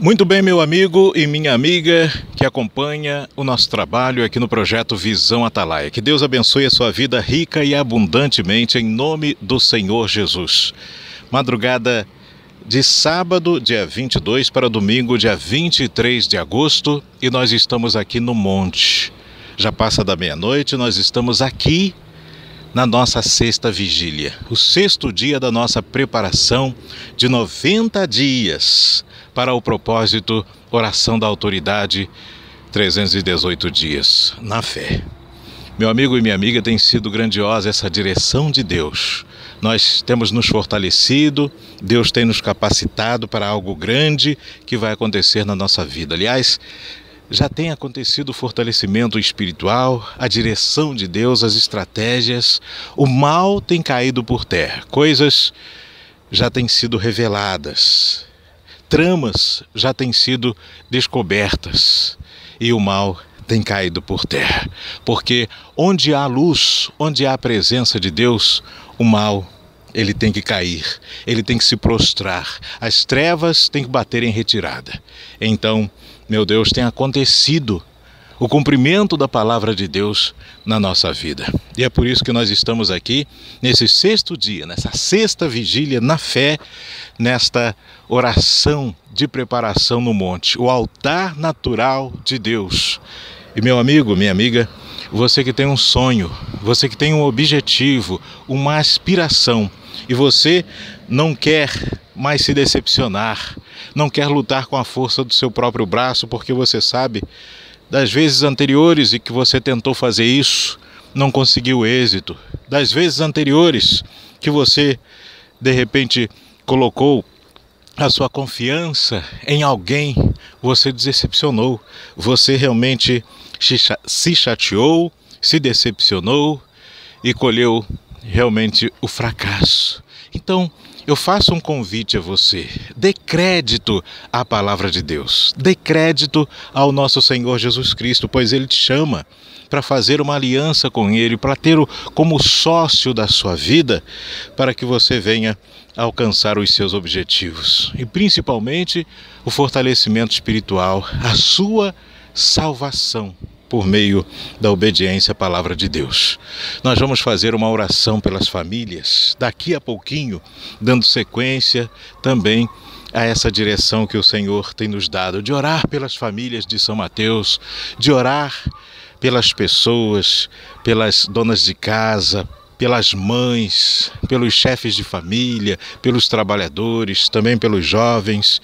Muito bem, meu amigo e minha amiga que acompanha o nosso trabalho aqui no projeto Visão Atalaia. Que Deus abençoe a sua vida rica e abundantemente em nome do Senhor Jesus. Madrugada de sábado, dia 22 para domingo, dia 23 de agosto, e nós estamos aqui no monte. Já passa da meia-noite, nós estamos aqui na nossa sexta vigília, o sexto dia da nossa preparação de 90 dias para o propósito Oração da Autoridade, 318 dias na fé. Meu amigo e minha amiga, tem sido grandiosa essa direção de Deus. Nós temos nos fortalecido, Deus tem nos capacitado para algo grande que vai acontecer na nossa vida. Aliás, já tem acontecido o fortalecimento espiritual, a direção de Deus, as estratégias, o mal tem caído por terra, coisas já têm sido reveladas, tramas já têm sido descobertas e o mal tem caído por terra, porque onde há luz, onde há a presença de Deus, o mal ele tem que cair, ele tem que se prostrar, as trevas têm que bater em retirada. Então, meu Deus, tem acontecido o cumprimento da palavra de Deus na nossa vida. E é por isso que nós estamos aqui nesse sexto dia, nessa sexta vigília na fé, nesta oração de preparação no monte, o altar natural de Deus. E meu amigo, minha amiga, você que tem um sonho, você que tem um objetivo, uma aspiração, e você não quer mais se decepcionar, não quer lutar com a força do seu próprio braço, porque você sabe das vezes anteriores em que você tentou fazer isso, não conseguiu êxito, das vezes anteriores que você de repente colocou a sua confiança em alguém, você decepcionou, você realmente se chateou, se decepcionou e colheu realmente o fracasso. Então, eu faço um convite a você, dê crédito à palavra de Deus, dê crédito ao nosso Senhor Jesus Cristo, pois Ele te chama para fazer uma aliança com Ele, para ter-o como sócio da sua vida, para que você venha alcançar os seus objetivos e principalmente o fortalecimento espiritual, a sua salvação por meio da obediência à palavra de Deus. Nós vamos fazer uma oração pelas famílias, daqui a pouquinho, dando sequência também a essa direção que o Senhor tem nos dado, de orar pelas famílias de São Mateus, de orar pelas pessoas, pelas donas de casa, pelas mães, pelos chefes de família, pelos trabalhadores, também pelos jovens,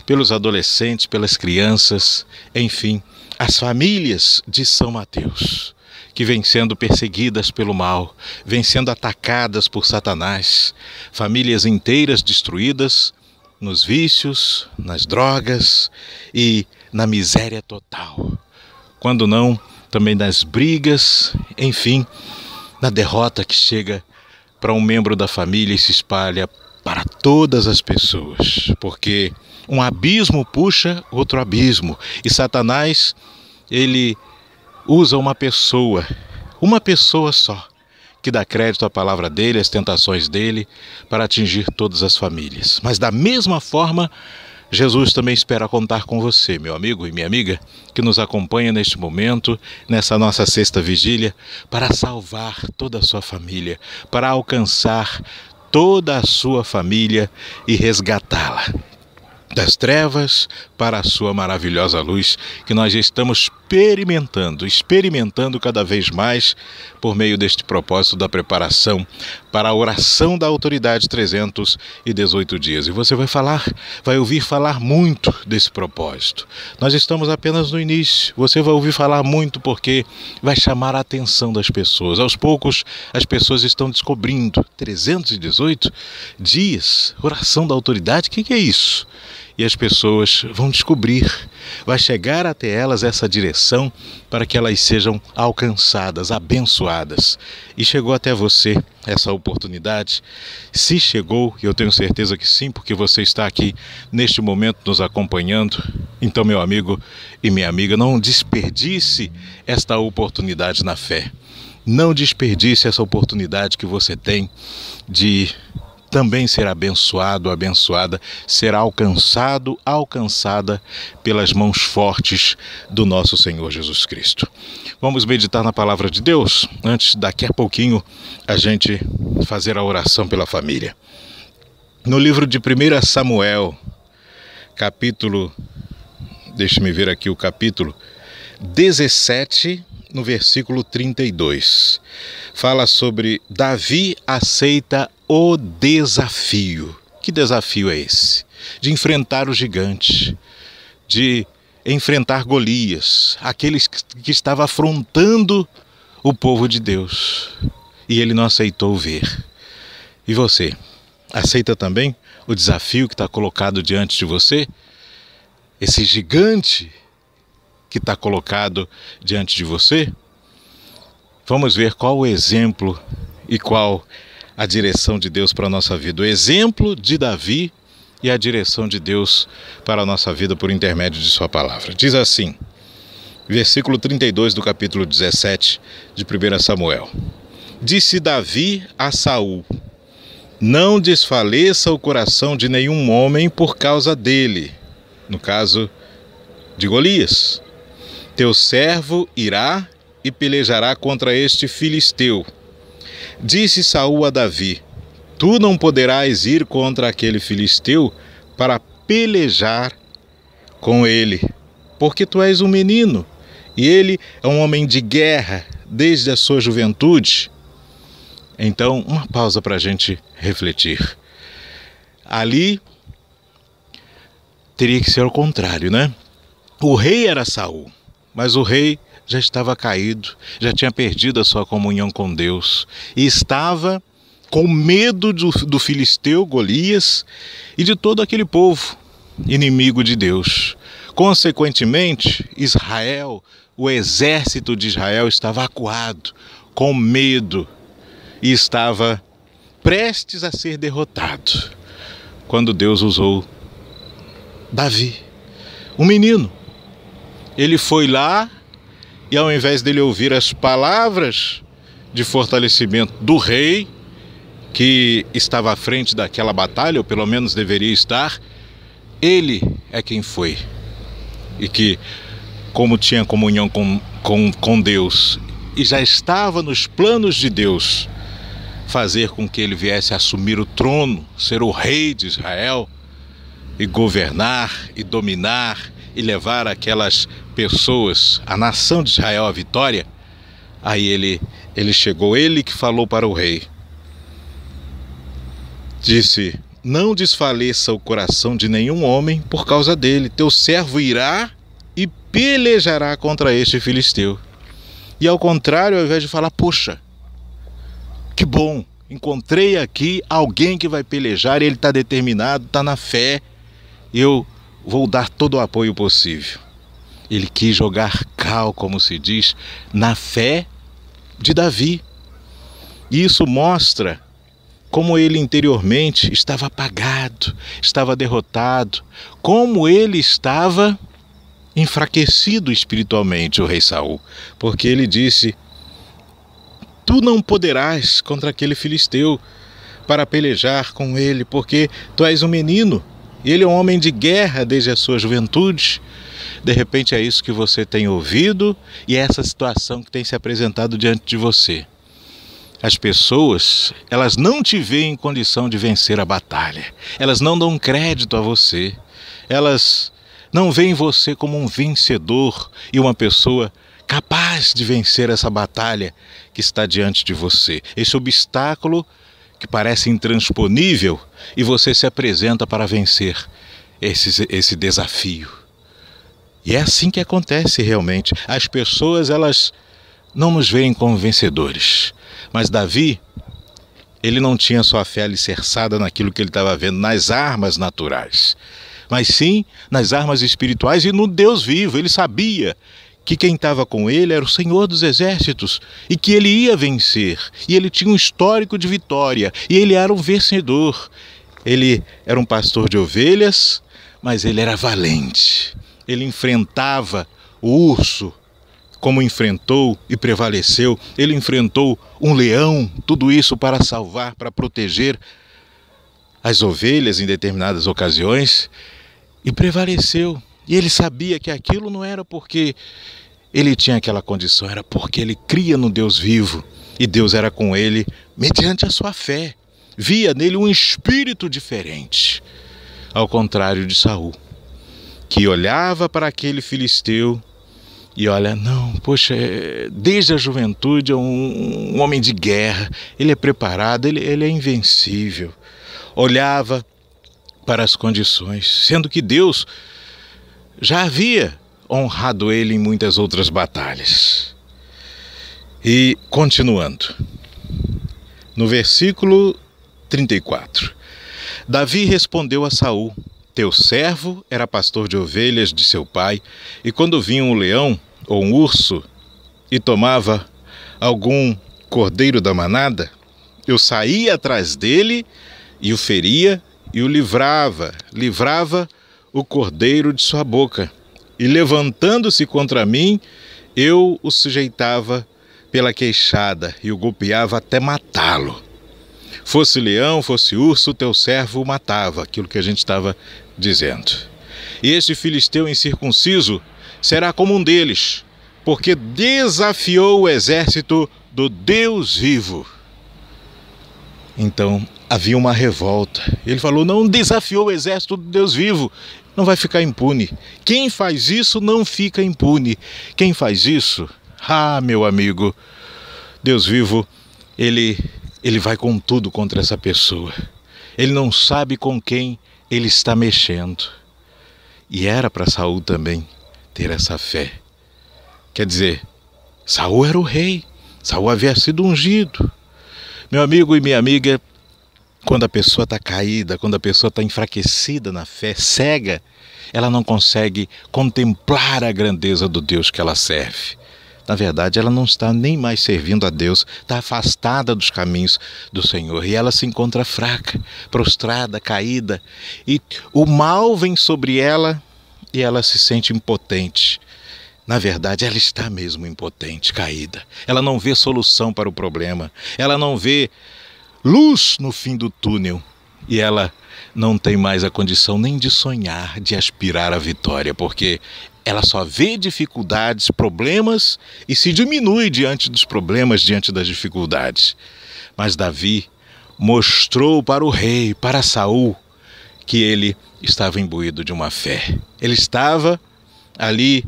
pelos adolescentes, pelas crianças, enfim, as famílias de São Mateus, que vêm sendo perseguidas pelo mal, vêm sendo atacadas por Satanás, famílias inteiras destruídas nos vícios, nas drogas e na miséria total. Quando não, também nas brigas, enfim, na derrota que chega para um membro da família e se espalha para todas as pessoas, porque um abismo puxa outro abismo, e Satanás, ele usa uma pessoa só, que dá crédito à palavra dele, às tentações dele, para atingir todas as famílias. Mas da mesma forma, Jesus também espera contar com você, meu amigo e minha amiga, que nos acompanha neste momento, nessa nossa sexta vigília, para salvar toda a sua família, para alcançar toda a sua família e resgatá-la das trevas para a sua maravilhosa luz, que nós já estamos experimentando cada vez mais por meio deste propósito da preparação para a oração da autoridade 318 dias. E você vai ouvir falar muito desse propósito. Nós estamos apenas no início. Você vai ouvir falar muito porque vai chamar a atenção das pessoas. Aos poucos as pessoas estão descobrindo 318 dias, oração da autoridade, o que é isso? E as pessoas vão descobrir, vai chegar até elas essa direção para que elas sejam alcançadas, abençoadas. E chegou até você essa oportunidade? Se chegou, e eu tenho certeza que sim, porque você está aqui neste momento nos acompanhando, então, meu amigo e minha amiga, não desperdice esta oportunidade na fé. Não desperdice essa oportunidade que você tem de também será abençoado, abençoada, será alcançado, alcançada pelas mãos fortes do nosso Senhor Jesus Cristo. Vamos meditar na palavra de Deus, antes daqui a pouquinho a gente fazer a oração pela família. No livro de 1 Samuel, capítulo 17, no versículo 32, fala sobre Davi aceita o desafio. Que desafio é esse? De enfrentar o gigante, de enfrentar Golias, aqueles que estava afrontando o povo de Deus. E ele não aceitou ver. E você, aceita também o desafio que está colocado diante de você? Esse gigante que está colocado diante de você? Vamos ver qual o exemplo e qual a direção de Deus para a nossa vida. O exemplo de Davi e a direção de Deus para a nossa vida por intermédio de sua palavra. Diz assim, versículo 32 do capítulo 17 de 1 Samuel. Disse Davi a Saul: não desfaleça o coração de nenhum homem por causa dele. No caso de Golias. Teu servo irá e pelejará contra este filisteu. Disse Saul a Davi: tu não poderás ir contra aquele filisteu para pelejar com ele, porque tu és um menino, e ele é um homem de guerra desde a sua juventude. Então, uma pausa para a gente refletir. Ali teria que ser ao contrário, né? O rei era Saul, mas o rei já estava caído, já tinha perdido a sua comunhão com Deus e estava com medo do filisteu Golias e de todo aquele povo inimigo de Deus. Consequentemente, Israel, o exército de Israel estava acuado, com medo, e estava prestes a ser derrotado, quando Deus usou Davi, um menino. Ele foi lá e, ao invés dele ouvir as palavras de fortalecimento do rei, que estava à frente daquela batalha, ou pelo menos deveria estar, ele é quem foi. E que, como tinha comunhão com Deus e já estava nos planos de Deus fazer com que ele viesse a assumir o trono, ser o rei de Israel, e governar e dominar e levar aquelas pessoas, a nação de Israel, à vitória, aí ele chegou, ele que falou para o rei. Disse: não desfaleça o coração de nenhum homem por causa dele. Teu servo irá e pelejará contra este filisteu. E ao contrário, ao invés de falar: poxa, que bom, encontrei aqui alguém que vai pelejar, ele está determinado, está na fé, eu vou dar todo o apoio possível. Ele quis jogar cal, como se diz, na fé de Davi. E isso mostra como ele interiormente estava apagado, estava derrotado, como ele estava enfraquecido espiritualmente, o rei Saul, porque ele disse: tu não poderás contra aquele filisteu para pelejar com ele, porque tu és um menino, e ele é um homem de guerra desde a sua juventude. De repente é isso que você tem ouvido e é essa situação que tem se apresentado diante de você. As pessoas, elas não te veem em condição de vencer a batalha. Elas não dão crédito a você. Elas não veem você como um vencedor e uma pessoa capaz de vencer essa batalha que está diante de você. Esse obstáculo que parece intransponível e você se apresenta para vencer esse desafio. E é assim que acontece realmente. As pessoas, elas não nos veem como vencedores. Mas Davi, ele não tinha sua fé alicerçada naquilo que ele estava vendo, nas armas naturais, mas sim nas armas espirituais e no Deus vivo. Ele sabia que quem estava com ele era o Senhor dos Exércitos e que ele ia vencer. E ele tinha um histórico de vitória e ele era um vencedor. Ele era um pastor de ovelhas, mas ele era valente. Ele enfrentava o urso, como enfrentou e prevaleceu. Ele enfrentou um leão, tudo isso para salvar, para proteger as ovelhas em determinadas ocasiões e prevaleceu. E ele sabia que aquilo não era porque ele tinha aquela condição, era porque ele cria no Deus vivo e Deus era com ele mediante a sua fé. Via nele um espírito diferente, ao contrário de Saul, que olhava para aquele filisteu e olha, não, poxa, desde a juventude é um homem de guerra, ele é preparado, ele é invencível. Olhava para as condições, sendo que Deus já havia honrado ele em muitas outras batalhas. E continuando, no versículo 34, Davi respondeu a Saul: teu servo era pastor de ovelhas de seu pai, e quando vinha um leão ou um urso e tomava algum cordeiro da manada, eu saía atrás dele e o feria e o livrava o cordeiro de sua boca. E levantando-se contra mim, eu o sujeitava pela queixada e o golpeava até matá-lo. Fosse leão, fosse urso, teu servo o matava, aquilo que a gente estava dizendo. E este filisteu incircunciso será como um deles, porque desafiou o exército do Deus vivo. Então havia uma revolta. Ele falou, não desafiou o exército do Deus vivo, não vai ficar impune. Quem faz isso não fica impune. Quem faz isso, meu amigo, Deus vivo, ele vai com tudo contra essa pessoa. Ele não sabe com quem ele está mexendo. E era para Saul também ter essa fé. Quer dizer, Saul era o rei, Saul havia sido ungido. Meu amigo e minha amiga, quando a pessoa está caída, quando a pessoa está enfraquecida na fé, cega, ela não consegue contemplar a grandeza do Deus que ela serve. Na verdade, ela não está nem mais servindo a Deus, está afastada dos caminhos do Senhor. E ela se encontra fraca, prostrada, caída. E o mal vem sobre ela e ela se sente impotente. Na verdade, ela está mesmo impotente, caída. Ela não vê solução para o problema. Ela não vê luz no fim do túnel. E ela não tem mais a condição nem de sonhar, de aspirar à vitória, porque ela só vê dificuldades, problemas e se diminui diante dos problemas, diante das dificuldades. Mas Davi mostrou para o rei, para Saul, que ele estava imbuído de uma fé. Ele estava ali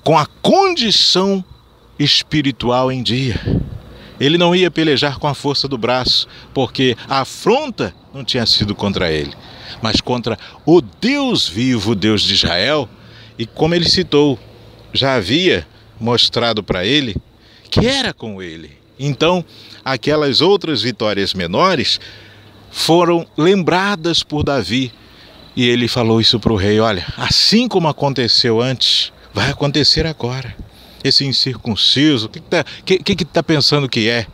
com a condição espiritual em dia. Ele não ia pelejar com a força do braço, porque a afronta não tinha sido contra ele, mas contra o Deus vivo, o Deus de Israel. E como ele citou, já havia mostrado para ele que era com ele. Então, aquelas outras vitórias menores foram lembradas por Davi. E ele falou isso para o rei, olha, assim como aconteceu antes, vai acontecer agora. Esse incircunciso, o que tá pensando que é?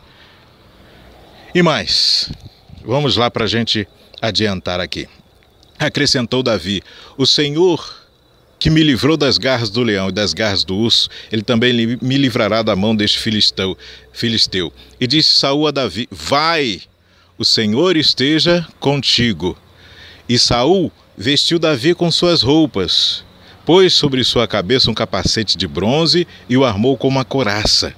E mais, vamos lá para a gente adiantar aqui. Acrescentou Davi, o Senhor que me livrou das garras do leão e das garras do urso, ele também me livrará da mão deste filisteu. E disse Saul a Davi, vai, o Senhor esteja contigo. E Saul vestiu Davi com suas roupas, pôs sobre sua cabeça um capacete de bronze e o armou com uma couraça.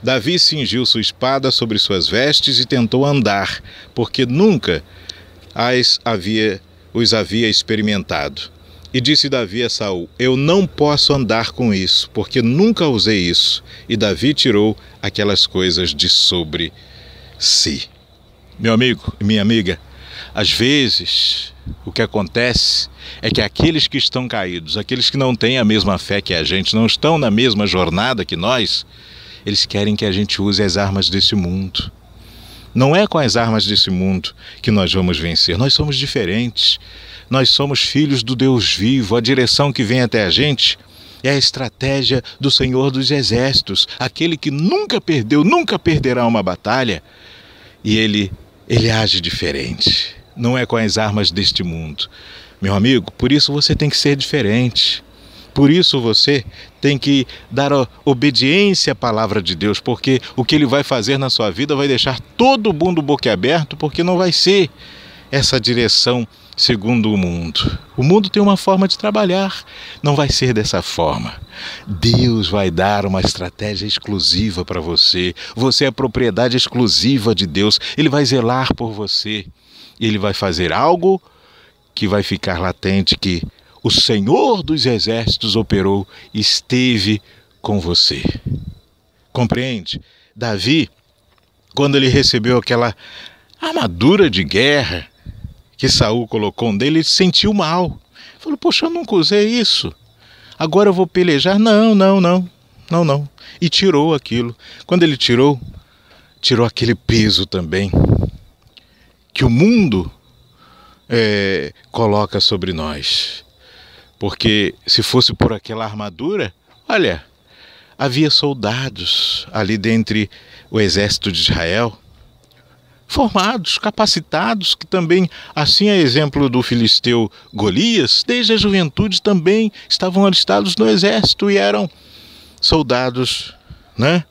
Davi cingiu sua espada sobre suas vestes e tentou andar, porque nunca os havia experimentado. E disse Davi a Saul, eu não posso andar com isso, porque nunca usei isso. E Davi tirou aquelas coisas de sobre si. Meu amigo e minha amiga, às vezes o que acontece é que aqueles que estão caídos, aqueles que não têm a mesma fé que a gente, não estão na mesma jornada que nós, eles querem que a gente use as armas desse mundo. Não é com as armas desse mundo que nós vamos vencer, nós somos diferentes. Nós somos filhos do Deus vivo, a direção que vem até a gente é a estratégia do Senhor dos Exércitos, aquele que nunca perdeu, nunca perderá uma batalha, e ele age diferente, não é com as armas deste mundo. Meu amigo, por isso você tem que ser diferente, por isso você tem que dar obediência à palavra de Deus, porque o que ele vai fazer na sua vida vai deixar todo mundo boquiaberto, porque não vai ser essa direção segundo o mundo. O mundo tem uma forma de trabalhar, não vai ser dessa forma. Deus vai dar uma estratégia exclusiva para você. Você é propriedade exclusiva de Deus. Ele vai zelar por você. Ele vai fazer algo que vai ficar latente, que o Senhor dos Exércitos operou, esteve com você. Compreende? Davi, quando ele recebeu aquela armadura de guerra que Saul colocou nele, ele se sentiu mal. Falou, poxa, eu nunca usei isso. Agora eu vou pelejar. Não. E tirou aquilo. Quando ele tirou aquele peso também que o mundo coloca sobre nós. Porque se fosse por aquela armadura, olha, havia soldados ali dentre o exército de Israel, formados, capacitados, que também, assim a exemplo do filisteu Golias, desde a juventude também estavam alistados no exército e eram soldados, né,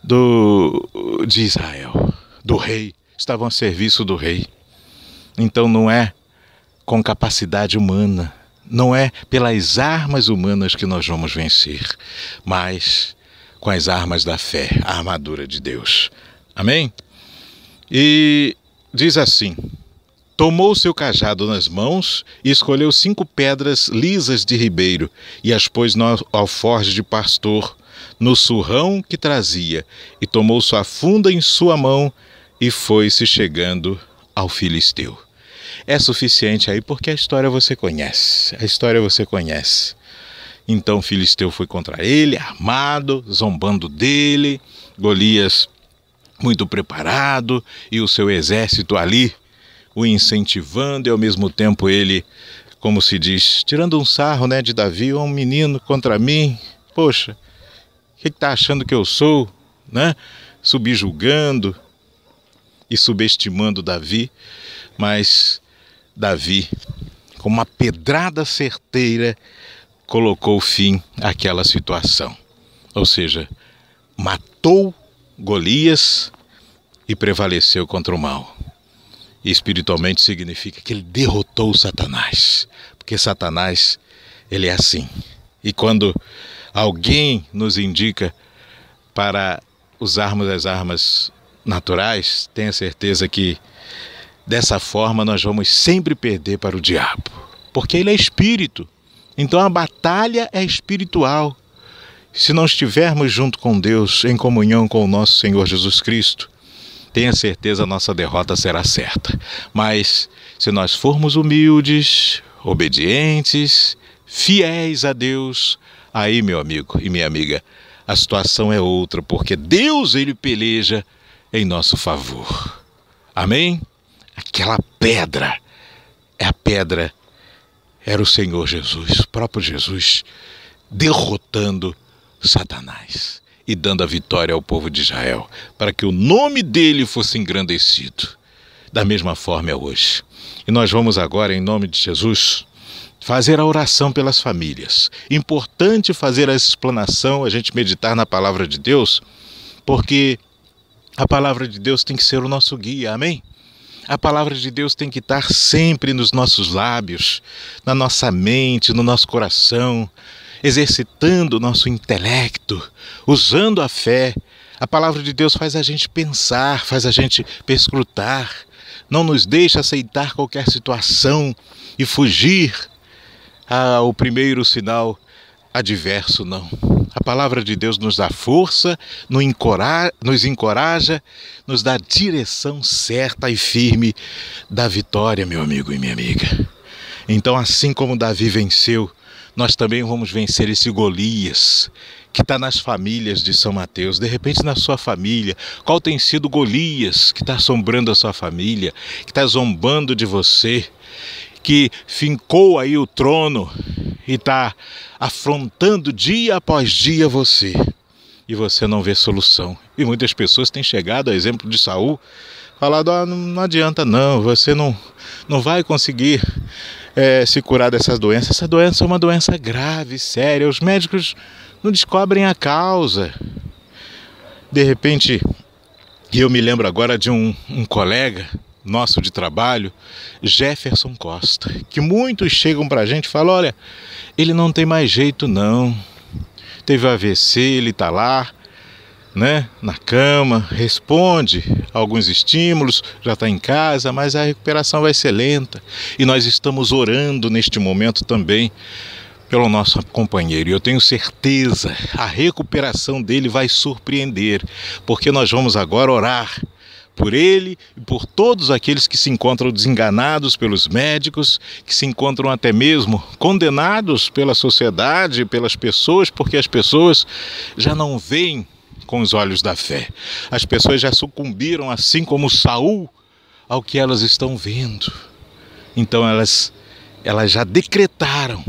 de Israel, do rei, estavam a serviço do rei. Então não é com capacidade humana, não é pelas armas humanas que nós vamos vencer, mas com as armas da fé, a armadura de Deus. Amém? E diz assim, tomou seu cajado nas mãos e escolheu 5 pedras lisas de ribeiro e as pôs no alforje de pastor, no surrão que trazia, e tomou sua funda em sua mão e foi-se chegando ao filisteu. É suficiente aí porque a história você conhece, Então o filisteu foi contra ele, armado, zombando dele, Golias muito preparado e o seu exército ali o incentivando e ao mesmo tempo ele, como se diz, tirando um sarro, né, de Davi, um menino contra mim, poxa, o que está achando que eu sou, né? Subjugando e subestimando Davi, mas Davi, com uma pedrada certeira, colocou fim àquela situação. Ou seja, matou Golias e prevaleceu contra o mal. E espiritualmente significa que ele derrotou Satanás. Porque Satanás, ele é assim. E quando alguém nos indica para usarmos as armas naturais, tenha certeza que dessa forma nós vamos sempre perder para o diabo. Porque ele é espírito. Então a batalha é espiritual. Se não estivermos junto com Deus, em comunhão com o nosso Senhor Jesus Cristo, tenha certeza a nossa derrota será certa. Mas se nós formos humildes, obedientes, fiéis a Deus, aí, meu amigo e minha amiga, a situação é outra, porque Deus, ele peleja em nosso favor. Amém? Aquela pedra, era o Senhor Jesus, o próprio Jesus, derrotando Satanás e dando a vitória ao povo de Israel, para que o nome dele fosse engrandecido. Da mesma forma é hoje. E nós vamos agora, em nome de Jesus, fazer a oração pelas famílias. Importante fazer a explanação, a gente meditar na palavra de Deus, porque a palavra de Deus tem que ser o nosso guia, amém? A palavra de Deus tem que estar sempre nos nossos lábios, na nossa mente, no nosso coração, exercitando o nosso intelecto, usando a fé. A palavra de Deus faz a gente pensar, faz a gente perscrutar, não nos deixa aceitar qualquer situação e fugir ao primeiro sinal adverso, não. A palavra de Deus nos dá força, nos encoraja, nos dá direção certa e firme da vitória, meu amigo e minha amiga. Então, assim como Davi venceu, nós também vamos vencer esse Golias, que está nas famílias de São Mateus. De repente, na sua família, qual tem sido Golias que está assombrando a sua família, que está zombando de você, que fincou aí o trono e está afrontando dia após dia você, e você não vê solução. E muitas pessoas têm chegado, a exemplo de Saul, falado, não adianta não, você não vai conseguir se curar dessas doenças. Essa doença é uma doença grave, séria, os médicos não descobrem a causa. De repente, eu me lembro agora de um colega nosso de trabalho, Jefferson Costa, que muitos chegam para a gente e falam: olha, ele não tem mais jeito não, teve AVC, ele está lá, né, na cama, responde a alguns estímulos, já está em casa, mas a recuperação vai ser lenta. E nós estamos orando neste momento também pelo nosso companheiro, e eu tenho certeza, a recuperação dele vai surpreender, porque nós vamos agora orar por ele e por todos aqueles que se encontram desenganados pelos médicos, que se encontram até mesmo condenados pela sociedade, pelas pessoas, porque as pessoas já não veem com os olhos da fé. As pessoas já sucumbiram, assim como Saul, ao que elas estão vendo. Então elas já decretaram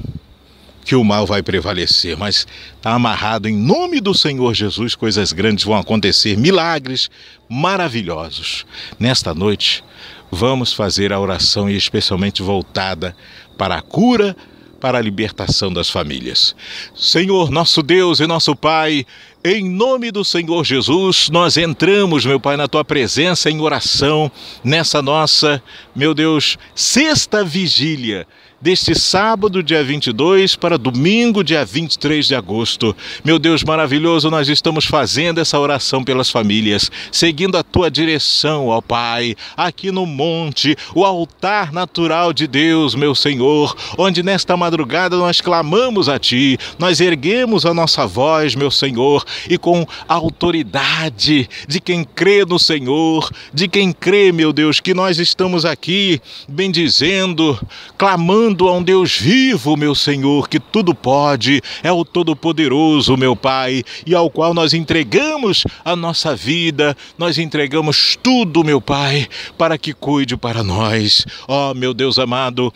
que o mal vai prevalecer, mas está amarrado em nome do Senhor Jesus, coisas grandes vão acontecer, milagres maravilhosos. Nesta noite, vamos fazer a oração e especialmente voltada para a cura, para a libertação das famílias. Senhor, nosso Deus e nosso Pai, em nome do Senhor Jesus, nós entramos, meu Pai, na Tua presença em oração, nessa nossa, meu Deus, sexta vigília, deste sábado, dia 22, para domingo, dia 23 de agosto. Meu Deus maravilhoso, nós estamos fazendo essa oração pelas famílias, seguindo a Tua direção, ó Pai, aqui no monte, o altar natural de Deus, meu Senhor, onde nesta madrugada nós clamamos a Ti, nós erguemos a nossa voz, meu Senhor, e com a autoridade de quem crê no Senhor, de quem crê, meu Deus, que nós estamos aqui bendizendo, clamando a um Deus vivo, meu Senhor, que tudo pode, é o Todo-Poderoso, meu Pai, e ao qual nós entregamos a nossa vida, nós entregamos tudo, meu Pai, para que cuide para nós. Ó, meu Deus amado,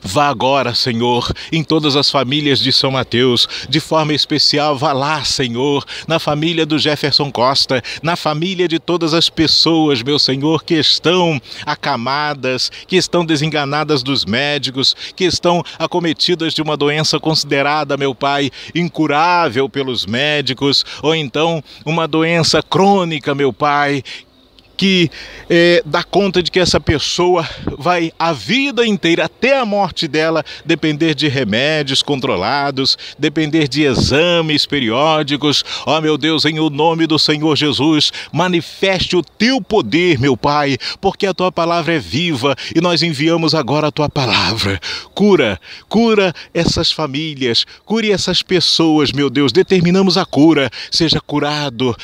vá agora, Senhor, em todas as famílias de São Mateus, de forma especial, vá lá, Senhor, na família do Jefferson Costa, na família de todas as pessoas, meu Senhor, que estão acamadas, que estão desenganadas dos médicos, que estão acometidas de uma doença considerada, meu Pai, incurável pelos médicos, ou então uma doença crônica, meu Pai, que dá conta de que essa pessoa vai a vida inteira, até a morte dela, depender de remédios controlados, depender de exames periódicos. Ó, meu Deus, em o nome do Senhor Jesus, manifeste o Teu poder, meu Pai, porque a Tua palavra é viva e nós enviamos agora a Tua palavra. Cura essas famílias, cure essas pessoas, meu Deus, determinamos a cura. Seja curado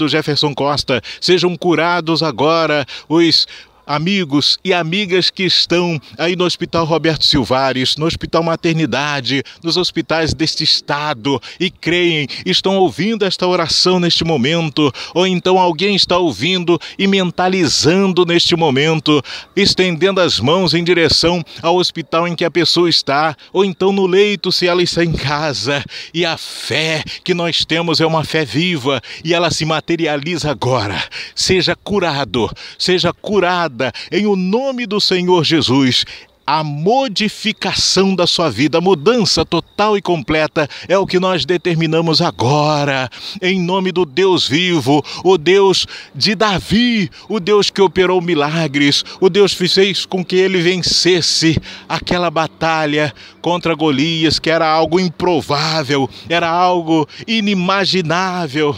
Jefferson Costa, sejam curados agora os amigos e amigas que estão aí no Hospital Roberto Silvares, no Hospital Maternidade, nos hospitais deste estado e creem, estão ouvindo esta oração neste momento, ou então alguém está ouvindo e mentalizando neste momento, estendendo as mãos em direção ao hospital em que a pessoa está, ou então no leito se ela está em casa, e a fé que nós temos é uma fé viva e ela se materializa agora. Seja curado, seja curada em o nome do Senhor Jesus. A modificação da sua vida, a mudança total e completa é o que nós determinamos agora, em nome do Deus vivo, o Deus de Davi, o Deus que operou milagres, o Deus que fez com que ele vencesse aquela batalha contra Golias, que era algo improvável, era algo inimaginável.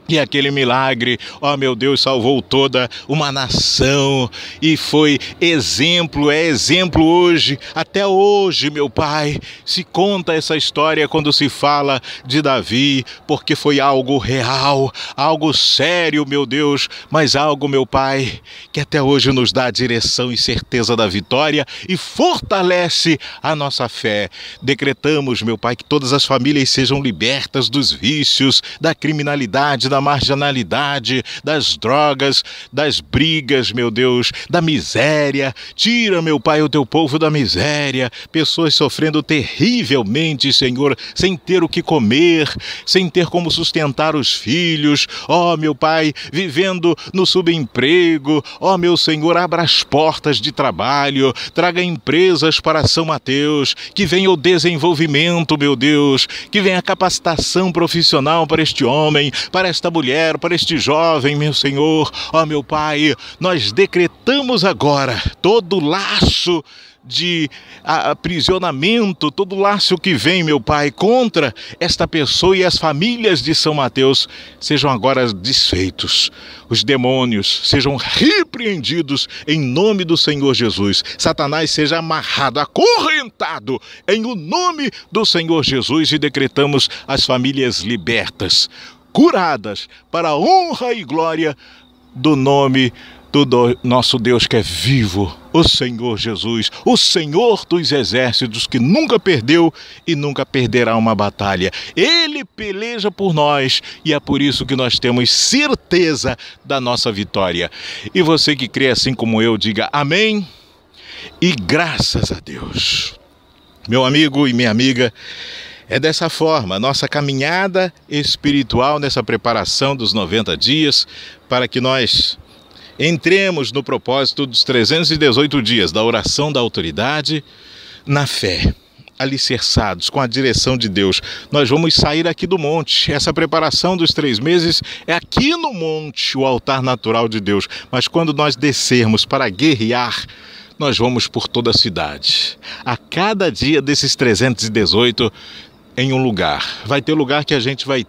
E aquele milagre, ó meu Deus, salvou toda uma nação e foi exemplo, é exemplo hoje, até hoje, meu Pai, se conta essa história quando se fala de Davi, porque foi algo real, algo sério, meu Deus, mas algo, meu Pai, que até hoje nos dá a direção e certeza da vitória e fortalece a nossa fé. Decretamos, meu Pai, que todas as famílias sejam libertas dos vícios, da criminalidade, da marginalidade, das drogas, das brigas, meu Deus, da miséria. Tira, meu Pai, o Teu povo da miséria, pessoas sofrendo terrivelmente, Senhor, sem ter o que comer, sem ter como sustentar os filhos, ó meu Pai, vivendo no subemprego. Ó meu Senhor, abra as portas de trabalho, traga empresas para São Mateus, que venha o desenvolvimento, meu Deus, que venha a capacitação profissional para este homem, para esta esta mulher, para este jovem, meu Senhor, ó meu Pai, nós decretamos agora todo laço de aprisionamento, todo laço que vem, meu Pai, contra esta pessoa e as famílias de São Mateus sejam agora desfeitos. Os demônios sejam repreendidos em nome do Senhor Jesus. Satanás seja amarrado, acorrentado em o nome do Senhor Jesus, e decretamos as famílias libertas, curadas, para a honra e glória do nome do nosso Deus que é vivo, o Senhor Jesus, o Senhor dos exércitos, que nunca perdeu e nunca perderá uma batalha. Ele peleja por nós e é por isso que nós temos certeza da nossa vitória. E você que crê assim como eu, diga amém e graças a Deus. Meu amigo e minha amiga, é dessa forma, nossa caminhada espiritual nessa preparação dos 90 dias, para que nós entremos no propósito dos 318 dias da oração da autoridade na fé, alicerçados com a direção de Deus. Nós vamos sair aqui do monte. Essa preparação dos 3 meses é aqui no monte, o altar natural de Deus. Mas quando nós descermos para guerrear, nós vamos por toda a cidade. A cada dia desses 318, em um lugar. Vai ter lugar que a gente vai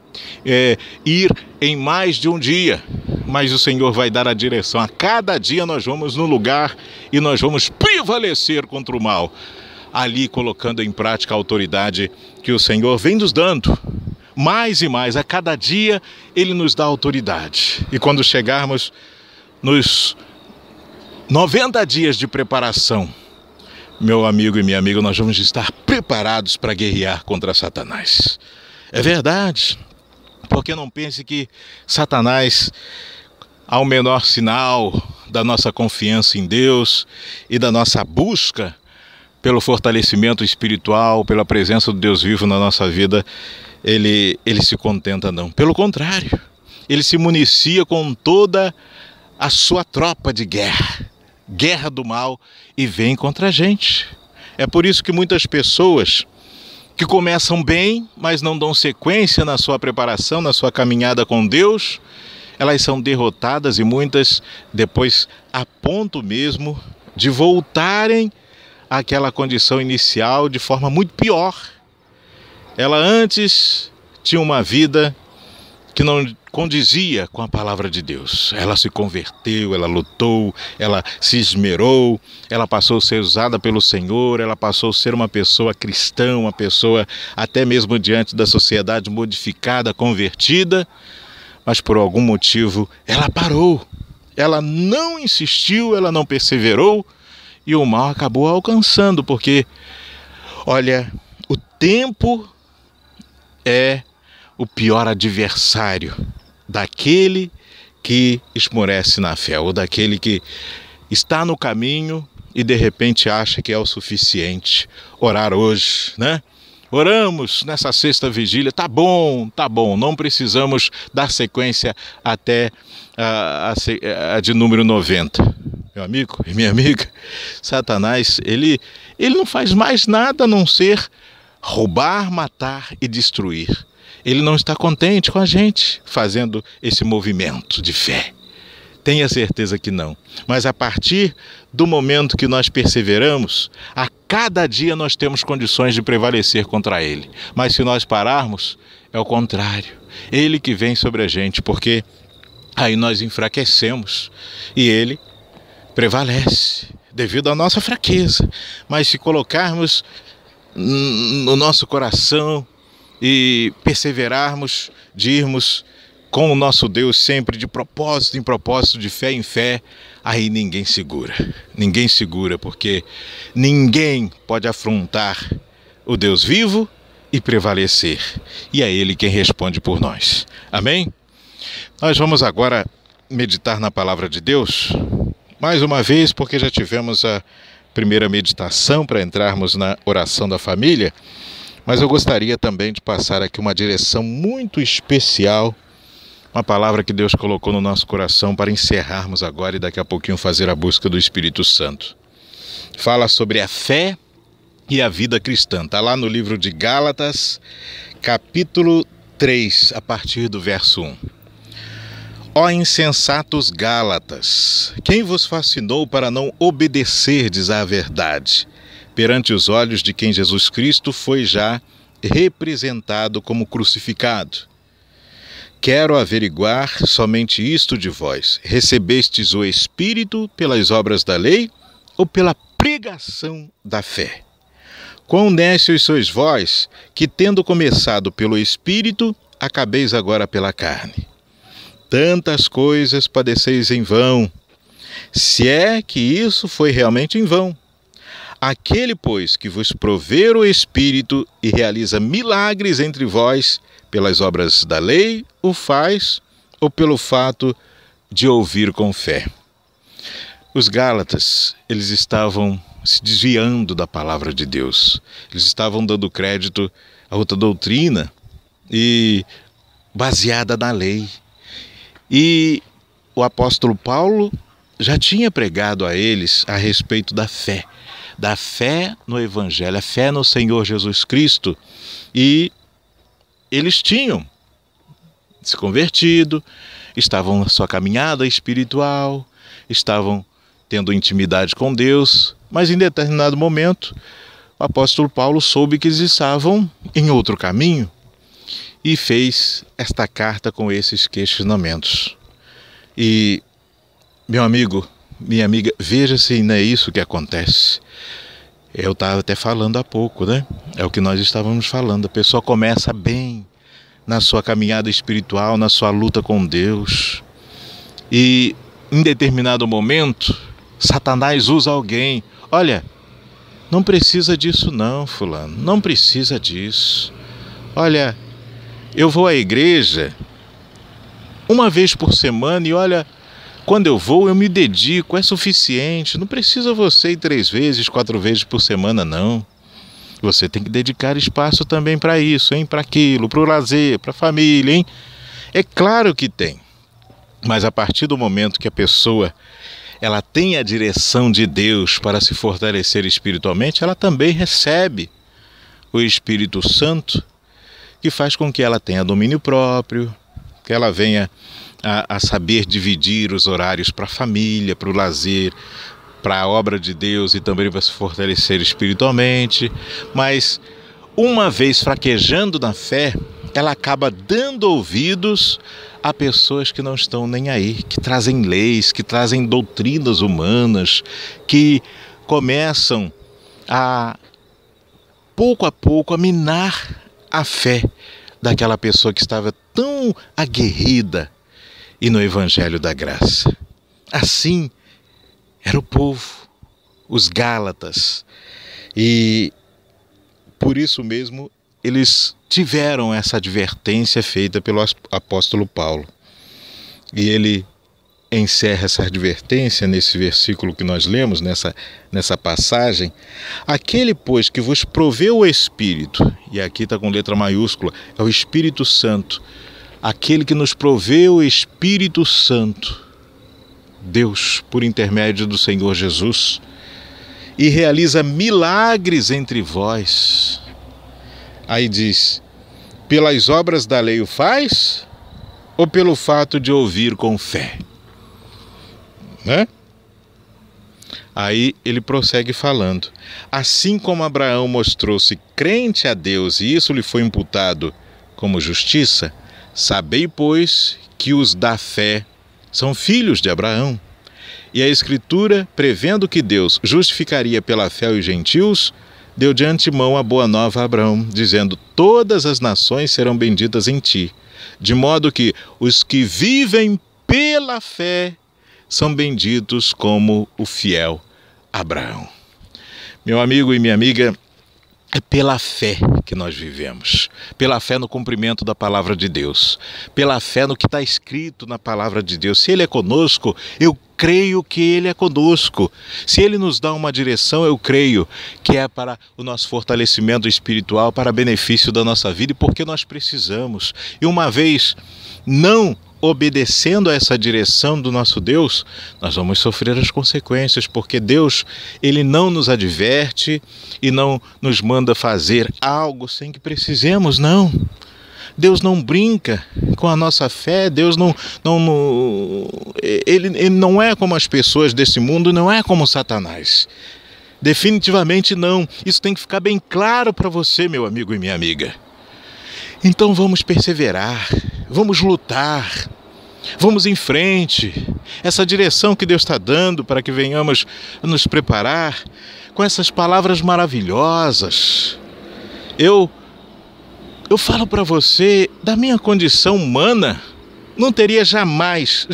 ir em mais de um dia, mas o Senhor vai dar a direção. A cada dia nós vamos no lugar e nós vamos prevalecer contra o mal, ali colocando em prática a autoridade que o Senhor vem nos dando. Mais e mais, a cada dia Ele nos dá autoridade. E quando chegarmos nos 90 dias de preparação, meu amigo e minha amiga, nós vamos estar preparados para guerrear contra Satanás. É verdade, porque não pense que Satanás, ao menor sinal da nossa confiança em Deus e da nossa busca pelo fortalecimento espiritual, pela presença do Deus vivo na nossa vida, ele se contenta não. Pelo contrário, ele se municia com toda a sua tropa de guerra do mal, e vem contra a gente. É por isso que muitas pessoas que começam bem, mas não dão sequência na sua preparação, na sua caminhada com Deus, elas são derrotadas, e muitas depois a ponto mesmo de voltarem àquela condição inicial de forma muito pior. Ela antes tinha uma vida que não condizia com a palavra de Deus. Ela se converteu, ela lutou, ela se esmerou, ela passou a ser usada pelo Senhor, ela passou a ser uma pessoa cristã, uma pessoa até mesmo diante da sociedade modificada, convertida, mas por algum motivo ela parou, ela não insistiu, ela não perseverou, e o mal acabou alcançando, porque, olha, o tempo é o pior adversário daquele que esmorece na fé, ou daquele que está no caminho e de repente acha que é o suficiente orar hoje, né? Oramos nessa sexta vigília, tá bom, não precisamos dar sequência até a de número 90. Meu amigo e minha amiga, Satanás, ele não faz mais nada a não ser roubar, matar e destruir. Ele não está contente com a gente fazendo esse movimento de fé. Tenha certeza que não. Mas a partir do momento que nós perseveramos, a cada dia nós temos condições de prevalecer contra ele. Mas se nós pararmos, é o contrário. Ele que vem sobre a gente, porque aí nós enfraquecemos e ele prevalece devido à nossa fraqueza. Mas se colocarmos no nosso coração e perseverarmos, de irmos com o nosso Deus sempre de propósito em propósito, de fé em fé, aí ninguém segura, porque ninguém pode afrontar o Deus vivo e prevalecer, e é Ele quem responde por nós. Amém? Nós vamos agora meditar na palavra de Deus, mais uma vez, porque já tivemos a primeira meditação para entrarmos na oração da família. Mas eu gostaria também de passar aqui uma direção muito especial, uma palavra que Deus colocou no nosso coração para encerrarmos agora e daqui a pouquinho fazer a busca do Espírito Santo. Fala sobre a fé e a vida cristã. Está lá no livro de Gálatas, capítulo 3, a partir do verso 1. Ó insensatos Gálatas, quem vos fascinou para não obedecerdes à verdade, perante os olhos de quem Jesus Cristo foi já representado como crucificado? Quero averiguar somente isto de vós: recebestes o Espírito pelas obras da lei ou pela pregação da fé? Quão nécios sois vós, que tendo começado pelo Espírito, acabeis agora pela carne. Tantas coisas padeceis em vão, se é que isso foi realmente em vão. Aquele, pois, que vos prover o Espírito e realiza milagres entre vós, pelas obras da lei, o faz, ou pelo fato de ouvir com fé? Os Gálatas, eles estavam se desviando da palavra de Deus. Eles estavam dando crédito a outra doutrina e baseada na lei. E o apóstolo Paulo já tinha pregado a eles a respeito da fé no Evangelho, a fé no Senhor Jesus Cristo. E eles tinham se convertido, estavam na sua caminhada espiritual, estavam tendo intimidade com Deus, mas em determinado momento o apóstolo Paulo soube que eles estavam em outro caminho e fez esta carta com esses questionamentos. E, meu amigo, minha amiga, veja se não é isso que acontece. Eu estava até falando há pouco, né? É o que nós estávamos falando. A pessoa começa bem na sua caminhada espiritual, na sua luta com Deus. E, em determinado momento, Satanás usa alguém. Olha, não precisa disso não, fulano. Não precisa disso. Olha, eu vou à igreja uma vez por semana e olha, quando eu vou eu me dedico, é suficiente. Não precisa você ir 3 vezes, 4 vezes por semana, não. Você tem que dedicar espaço também para isso, hein? Para aquilo, para o lazer, para a família, hein? É claro que tem. Mas a partir do momento que a pessoa ela tem a direção de Deus para se fortalecer espiritualmente, ela também recebe o Espírito Santo, que faz com que ela tenha domínio próprio, que ela venha a saber dividir os horários para a família, para o lazer, para a obra de Deus e também para se fortalecer espiritualmente. Mas uma vez fraquejando na fé, ela acaba dando ouvidos a pessoas que não estão nem aí, que trazem leis, que trazem doutrinas humanas, que começam pouco a pouco, a minar a fé daquela pessoa que estava tão aguerrida e no Evangelho da Graça. Assim era o povo, os Gálatas. E por isso mesmo eles tiveram essa advertência feita pelo apóstolo Paulo. E ele encerra essa advertência nesse versículo que nós lemos, nessa passagem. Aquele, pois, que vos proveu o Espírito, e aqui está com letra maiúscula, é o Espírito Santo. Aquele que nos proveu o Espírito Santo, Deus, por intermédio do Senhor Jesus, e realiza milagres entre vós. Aí diz, pelas obras da lei o faz, ou pelo fato de ouvir com fé? Né? Aí ele prossegue falando, assim como Abraão mostrou-se crente a Deus e isso lhe foi imputado como justiça, sabei, pois, que os da fé são filhos de Abraão. E a Escritura, prevendo que Deus justificaria pela fé os gentios, deu de antemão a boa nova a Abraão, dizendo, todas as nações serão benditas em ti, de modo que os que vivem pela fé são benditos como o fiel Abraão. Meu amigo e minha amiga, é pela fé que nós vivemos, pela fé no cumprimento da palavra de Deus, pela fé no que está escrito na palavra de Deus. Se Ele é conosco, eu creio que Ele é conosco. Se Ele nos dá uma direção, eu creio que é para o nosso fortalecimento espiritual, para benefício da nossa vida e porque nós precisamos. E uma vez não obedecendo a essa direção do nosso Deus, nós vamos sofrer as consequências, porque Deus, Ele não nos adverte e não nos manda fazer algo sem que precisemos, não. Deus não brinca com a nossa fé, Deus ele não é como as pessoas desse mundo, não é como Satanás. Definitivamente não. Isso tem que ficar bem claro para você, meu amigo e minha amiga. Então vamos perseverar, vamos lutar, vamos em frente. Essa direção que Deus está dando para que venhamos nos preparar com essas palavras maravilhosas. Eu falo para você, da minha condição humana, não teria jamais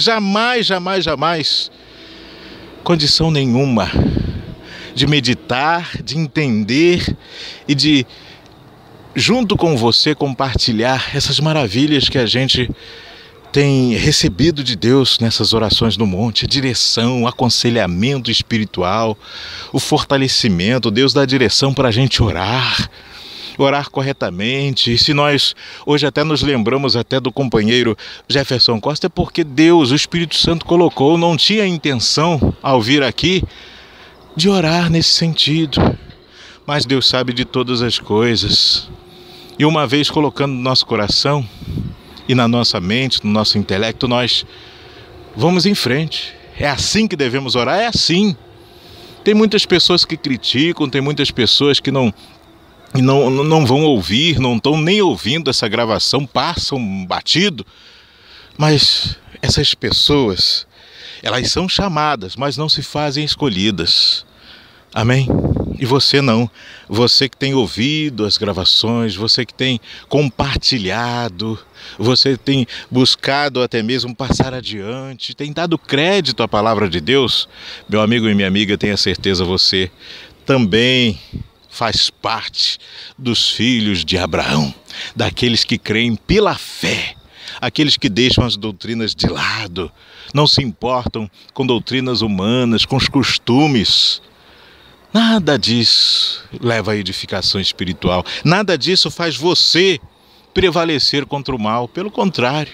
condição nenhuma de meditar, de entender e de, junto com você, compartilhar essas maravilhas que a gente tem recebido de Deus nessas orações no monte, a direção, o aconselhamento espiritual, o fortalecimento. Deus dá direção para a gente orar corretamente. E se nós hoje até nos lembramos até do companheiro Jefferson Costa, é porque Deus, o Espírito Santo colocou, não tinha intenção ao vir aqui de orar nesse sentido, mas Deus sabe de todas as coisas. E uma vez colocando no nosso coração e na nossa mente, no nosso intelecto, nós vamos em frente. É assim que devemos orar, é assim. Tem muitas pessoas que criticam, tem muitas pessoas que não vão ouvir, não estão nem ouvindo essa gravação, passam batido. Mas essas pessoas, elas são chamadas, mas não se fazem escolhidas. Amém? E você não. Você que tem ouvido as gravações, você que tem compartilhado, você tem buscado até mesmo passar adiante, tem dado crédito à palavra de Deus, meu amigo e minha amiga, tenha certeza, você também faz parte dos filhos de Abraão, daqueles que creem pela fé, aqueles que deixam as doutrinas de lado, não se importam com doutrinas humanas, com os costumes. Nada disso leva à edificação espiritual, nada disso faz você prevalecer contra o mal, pelo contrário,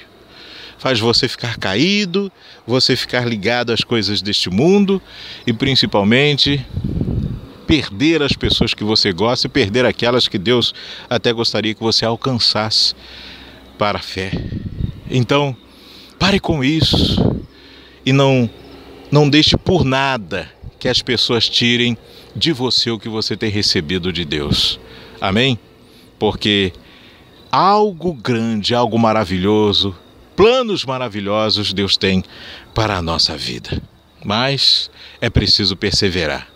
faz você ficar caído, você ficar ligado às coisas deste mundo e principalmente perder as pessoas que você gosta e perder aquelas que Deus até gostaria que você alcançasse para a fé. Então, pare com isso e não deixe por nada que as pessoas tirem de você o que você tem recebido de Deus. Amém? Porque algo grande, algo maravilhoso, planos maravilhosos Deus tem para a nossa vida. Mas é preciso perseverar,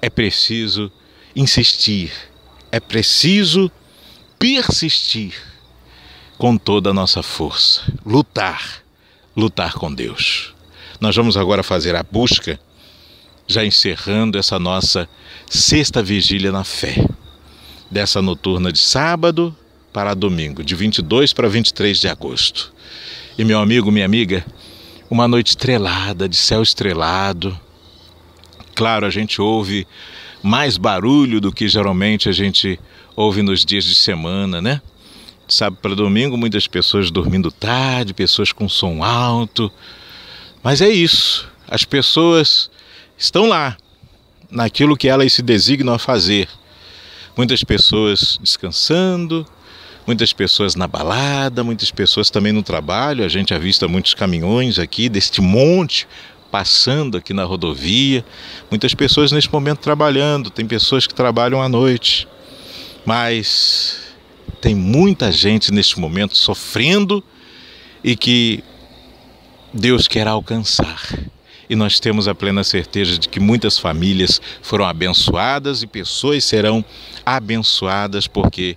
é preciso insistir, é preciso persistir com toda a nossa força, lutar com Deus. Nós vamos agora fazer a busca, já encerrando essa nossa sexta vigília na fé, dessa noturna de sábado para domingo, de 22 para 23 de agosto. E meu amigo, minha amiga, uma noite estrelada, de céu estrelado. Claro, a gente ouve mais barulho do que geralmente a gente ouve nos dias de semana, né? De sábado para domingo, muitas pessoas dormindo tarde, pessoas com som alto. Mas é isso, as pessoas estão lá, naquilo que elas se designam a fazer. Muitas pessoas descansando, muitas pessoas na balada, muitas pessoas também no trabalho. A gente avista muitos caminhões aqui, deste monte, passando aqui na rodovia. Muitas pessoas neste momento trabalhando, tem pessoas que trabalham à noite. Mas tem muita gente neste momento sofrendo e que Deus quer alcançar. E nós temos a plena certeza de que muitas famílias foram abençoadas e pessoas serão abençoadas, porque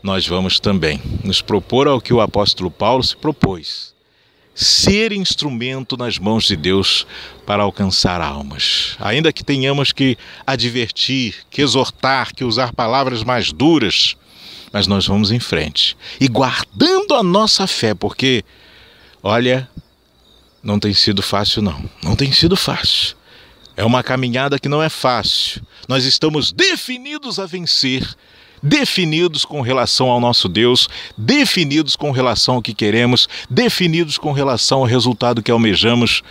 nós vamos também nos propor ao que o apóstolo Paulo se propôs: ser instrumento nas mãos de Deus para alcançar almas. Ainda que tenhamos que advertir, que exortar, que usar palavras mais duras, mas nós vamos em frente e guardando a nossa fé, porque, olha, não tem sido fácil não tem sido fácil. É uma caminhada que não é fácil. Nós estamos definidos a vencer, definidos com relação ao nosso Deus, definidos com relação ao que queremos, definidos com relação ao resultado que almejamos,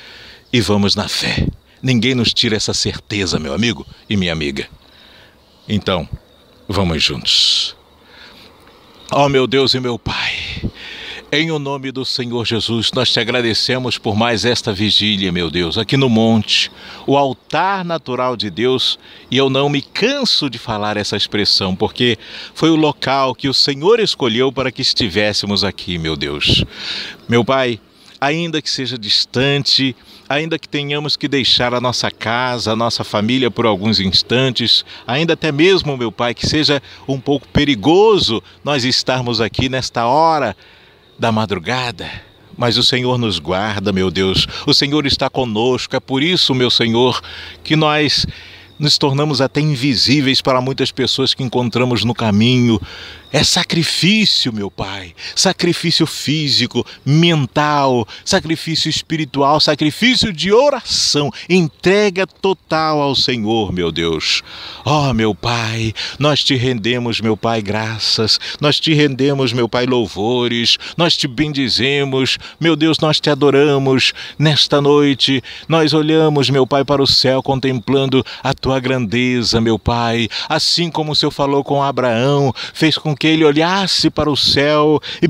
e vamos na fé. Ninguém nos tira essa certeza, meu amigo e minha amiga. Então, vamos juntos. Ó meu Deus e meu Pai, Em o nome do Senhor Jesus, nós te agradecemos por mais esta vigília, meu Deus, aqui no monte, o altar natural de Deus, e eu não me canso de falar essa expressão, porque foi o local que o Senhor escolheu para que estivéssemos aqui, meu Deus. Meu Pai, ainda que seja distante, ainda que tenhamos que deixar a nossa casa, a nossa família por alguns instantes, ainda até mesmo, meu Pai, que seja um pouco perigoso nós estarmos aqui nesta hora da madrugada, mas o Senhor nos guarda, meu Deus, o Senhor está conosco, é por isso, meu Senhor, que nós nos tornamos até invisíveis para muitas pessoas que encontramos no caminho. É sacrifício, meu Pai, sacrifício físico, mental, sacrifício espiritual, sacrifício de oração, entrega total ao Senhor, meu Deus. Ó, meu Pai, nós te rendemos, meu Pai, graças, nós te rendemos, meu Pai, louvores, nós te bendizemos, meu Deus, nós te adoramos. Nesta noite, nós olhamos, meu Pai, para o céu, contemplando a tua grandeza, meu Pai, assim como o Senhor falou com Abraão, fez com que ele olhasse para o céu e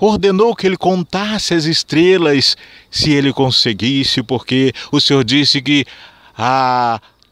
ordenou que ele contasse as estrelas, se ele conseguisse, porque o Senhor disse que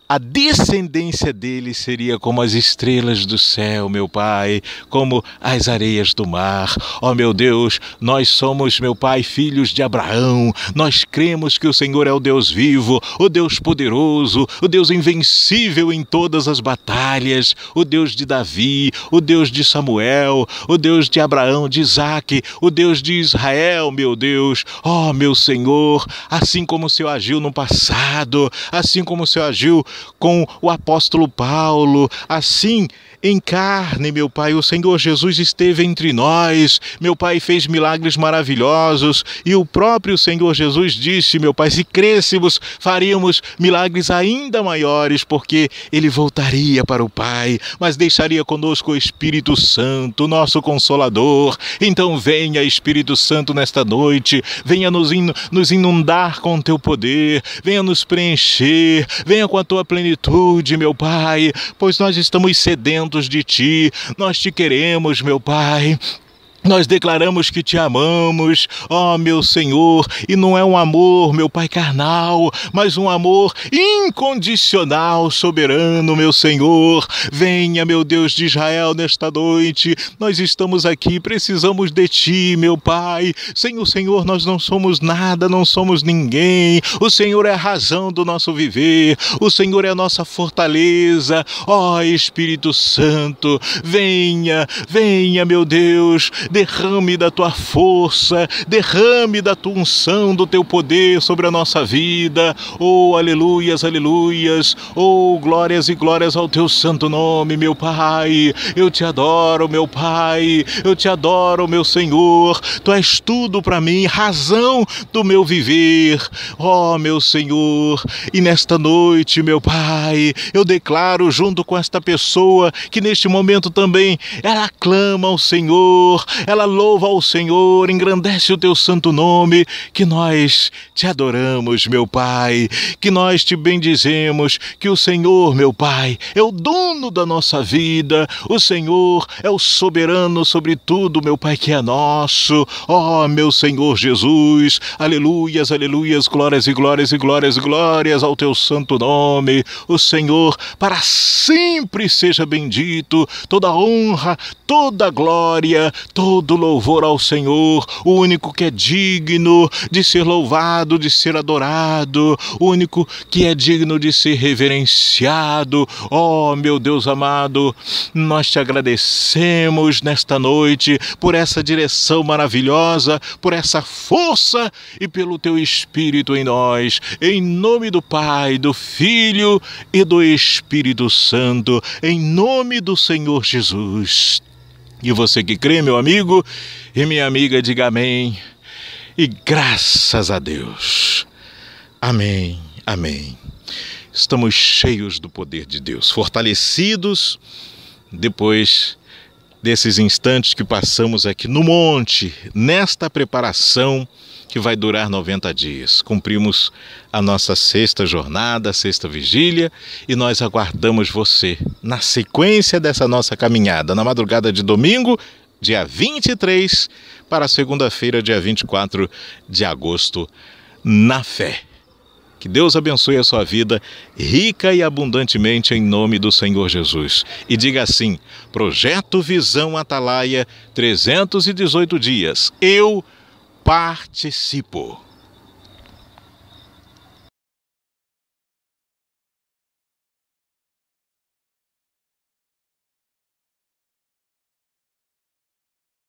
a descendência dele seria como as estrelas do céu, meu Pai, como as areias do mar. Ó, meu Deus, nós somos, meu Pai, filhos de Abraão. Nós cremos que o Senhor é o Deus vivo, o Deus poderoso, o Deus invencível em todas as batalhas, o Deus de Davi, o Deus de Samuel, o Deus de Abraão, de Isaque, o Deus de Israel, meu Deus. Ó, meu Senhor, assim como o Senhor agiu no passado, assim como o Senhor agiu com o apóstolo Paulo, assim em carne, meu Pai, o Senhor Jesus esteve entre nós, meu Pai, fez milagres maravilhosos, e o próprio Senhor Jesus disse, meu Pai, se crêssemos, faríamos milagres ainda maiores, porque Ele voltaria para o Pai, mas deixaria conosco o Espírito Santo, nosso Consolador. Então venha, Espírito Santo, nesta noite, venha nos inundar com o Teu poder, venha nos preencher, venha com a Tua plenitude, meu Pai, pois nós estamos sedentos de Ti, nós Te queremos, meu Pai. Nós declaramos que Te amamos, ó meu Senhor, e não é um amor, meu Pai, carnal, mas um amor incondicional, soberano, meu Senhor. Venha, meu Deus de Israel, nesta noite, nós estamos aqui, precisamos de Ti, meu Pai. Sem o Senhor nós não somos nada, não somos ninguém. O Senhor é a razão do nosso viver, o Senhor é a nossa fortaleza. Ó Espírito Santo, venha, venha, meu Deus, derrame da Tua força, derrame da Tua unção, do Teu poder sobre a nossa vida. Oh, aleluias, aleluias. Oh, glórias e glórias ao Teu santo nome, meu Pai. Eu Te adoro, meu Pai. Eu Te adoro, meu Senhor. Tu és tudo para mim, razão do meu viver. Oh, meu Senhor. E nesta noite, meu Pai, eu declaro junto com esta pessoa que neste momento também ela clama ao Senhor, ela louva ao Senhor, engrandece o Teu santo nome, que nós Te adoramos, meu Pai, que nós Te bendizemos, que o Senhor, meu Pai, é o dono da nossa vida, o Senhor é o soberano sobre tudo, meu Pai, que é nosso. Ó, meu Senhor Jesus, aleluias, aleluias, glórias e glórias e glórias e glórias ao Teu santo nome. O Senhor para sempre seja bendito, toda honra, toda glória, todo louvor ao Senhor, o único que é digno de ser louvado, de ser adorado, o único que é digno de ser reverenciado. Oh, meu Deus amado, nós Te agradecemos nesta noite por essa direção maravilhosa, por essa força e pelo Teu Espírito em nós, em nome do Pai, do Filho e do Espírito Santo, em nome do Senhor Jesus. E você que crê, meu amigo e minha amiga, diga amém. E graças a Deus. Amém, amém. Estamos cheios do poder de Deus, fortalecidos depois desses instantes que passamos aqui no monte, nesta preparação que vai durar 90 dias. Cumprimos a nossa sexta jornada, sexta vigília, e nós aguardamos você na sequência dessa nossa caminhada, na madrugada de domingo, dia 23, para segunda-feira, dia 24 de agosto, na fé. Que Deus abençoe a sua vida rica e abundantemente em nome do Senhor Jesus. E diga assim: Projeto Visão Atalaia, 318 dias. Eu participo.